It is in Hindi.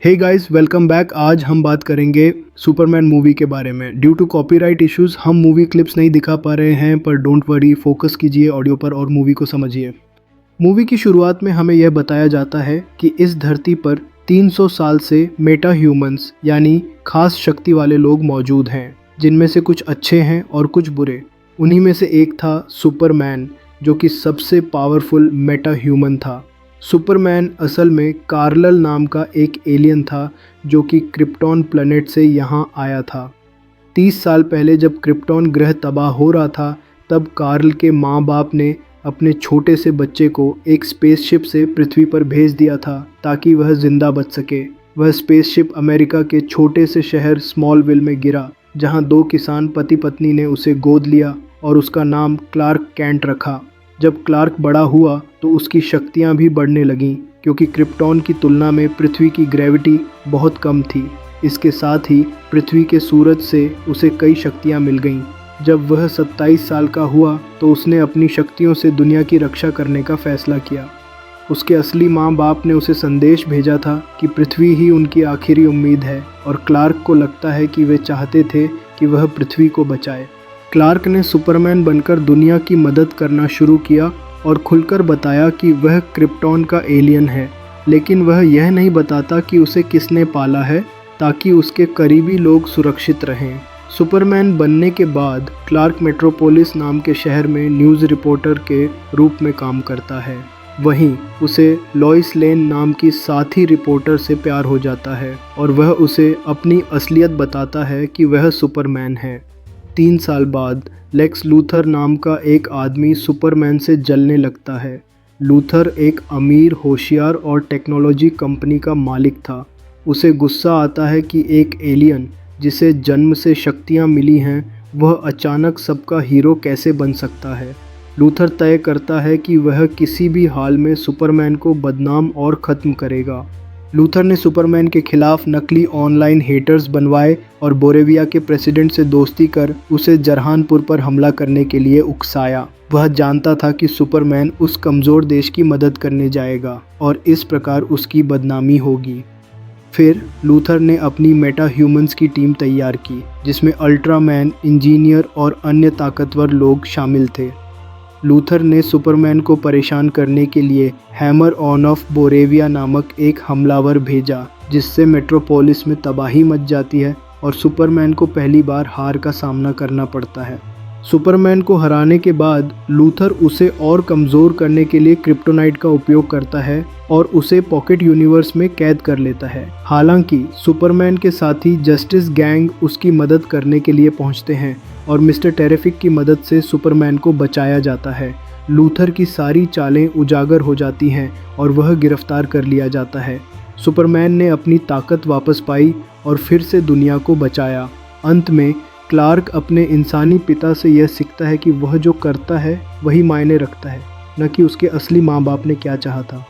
Hey guys, welcome back. आज हम बात करेंगे सुपरमैन मूवी के बारे में। ड्यू टू कॉपीराइट इश्यूज हम मूवी क्लिप्स नहीं दिखा पा रहे हैं, पर डोंट वरी, फोकस कीजिए ऑडियो पर और मूवी को समझिए। मूवी की शुरुआत में हमें यह बताया जाता है कि इस धरती पर 300 साल से मेटा ह्यूमंस यानी खास शक्ति वाले लोग मौजूद हैं, जिनमें से कुछ अच्छे हैं और कुछ बुरे। उन्हीं में से एक था सुपरमैन, जो कि सबसे पावरफुल मेटा ह्यूमन था। सुपरमैन असल में कार्ल नाम का एक एलियन था, जो कि क्रिप्टॉन प्लैनेट से यहाँ आया था। 30 साल पहले जब क्रिप्टॉन ग्रह तबाह हो रहा था, तब कार्ल के माँ बाप ने अपने छोटे से बच्चे को एक स्पेसशिप से पृथ्वी पर भेज दिया था ताकि वह जिंदा बच सके। वह स्पेसशिप अमेरिका के छोटे से शहर स्मॉलविल में गिरा, जहाँ 2 किसान पति पत्नी ने उसे गोद लिया और उसका नाम क्लार्क कैंट रखा। जब क्लार्क बड़ा हुआ तो उसकी शक्तियाँ भी बढ़ने लगीं, क्योंकि क्रिप्टॉन की तुलना में पृथ्वी की ग्रेविटी बहुत कम थी। इसके साथ ही पृथ्वी के सूरज से उसे कई शक्तियाँ मिल गईं। जब वह 27 साल का हुआ तो उसने अपनी शक्तियों से दुनिया की रक्षा करने का फैसला किया। उसके असली माँ बाप ने उसे संदेश भेजा था कि पृथ्वी ही उनकी आखिरी उम्मीद है, और क्लार्क को लगता है कि वे चाहते थे कि वह पृथ्वी को बचाए। क्लार्क ने सुपरमैन बनकर दुनिया की मदद करना शुरू किया और खुलकर बताया कि वह क्रिप्टॉन का एलियन है, लेकिन वह यह नहीं बताता कि उसे किसने पाला है, ताकि उसके करीबी लोग सुरक्षित रहें। सुपरमैन बनने के बाद क्लार्क मेट्रोपोलिस नाम के शहर में न्यूज़ रिपोर्टर के रूप में काम करता है। वहीं उसे लॉइस लेन नाम की साथी रिपोर्टर से प्यार हो जाता है और वह उसे अपनी असलियत बताता है कि वह सुपरमैन है। 3 साल बाद लेक्स लूथर नाम का एक आदमी सुपरमैन से जलने लगता है। लूथर एक अमीर, होशियार और टेक्नोलॉजी कंपनी का मालिक था। उसे गुस्सा आता है कि एक एलियन जिसे जन्म से शक्तियां मिली हैं, वह अचानक सबका हीरो कैसे बन सकता है। लूथर तय करता है कि वह किसी भी हाल में सुपरमैन को बदनाम और ख़त्म करेगा। लूथर ने सुपरमैन के खिलाफ नकली ऑनलाइन हेटर्स बनवाए और बोरेविया के प्रेसिडेंट से दोस्ती कर उसे जरहानपुर पर हमला करने के लिए उकसाया। वह जानता था कि सुपरमैन उस कमज़ोर देश की मदद करने जाएगा और इस प्रकार उसकी बदनामी होगी। फिर लूथर ने अपनी मेटा ह्यूमंस की टीम तैयार की, जिसमें अल्ट्रामैन, इंजीनियर और अन्य ताकतवर लोग शामिल थे। लूथर ने सुपरमैन को परेशान करने के लिए हैमर ऑन ऑफ बोरेविया नामक एक हमलावर भेजा, जिससे मेट्रोपोलिस में तबाही मच जाती है और सुपरमैन को पहली बार हार का सामना करना पड़ता है। सुपरमैन को हराने के बाद लूथर उसे और कमज़ोर करने के लिए क्रिप्टोनाइट का उपयोग करता है और उसे पॉकेट यूनिवर्स में कैद कर लेता है। हालांकि सुपरमैन के साथी जस्टिस गैंग उसकी मदद करने के लिए पहुंचते हैं और मिस्टर टेरिफिक की मदद से सुपरमैन को बचाया जाता है। लूथर की सारी चालें उजागर हो जाती हैं और वह गिरफ्तार कर लिया जाता है। सुपरमैन ने अपनी ताकत वापस पाई और फिर से दुनिया को बचाया। अंत में क्लार्क अपने इंसानी पिता से यह सीखता है कि वह जो करता है वही मायने रखता है, न कि उसके असली माँ बाप ने क्या चाहा था।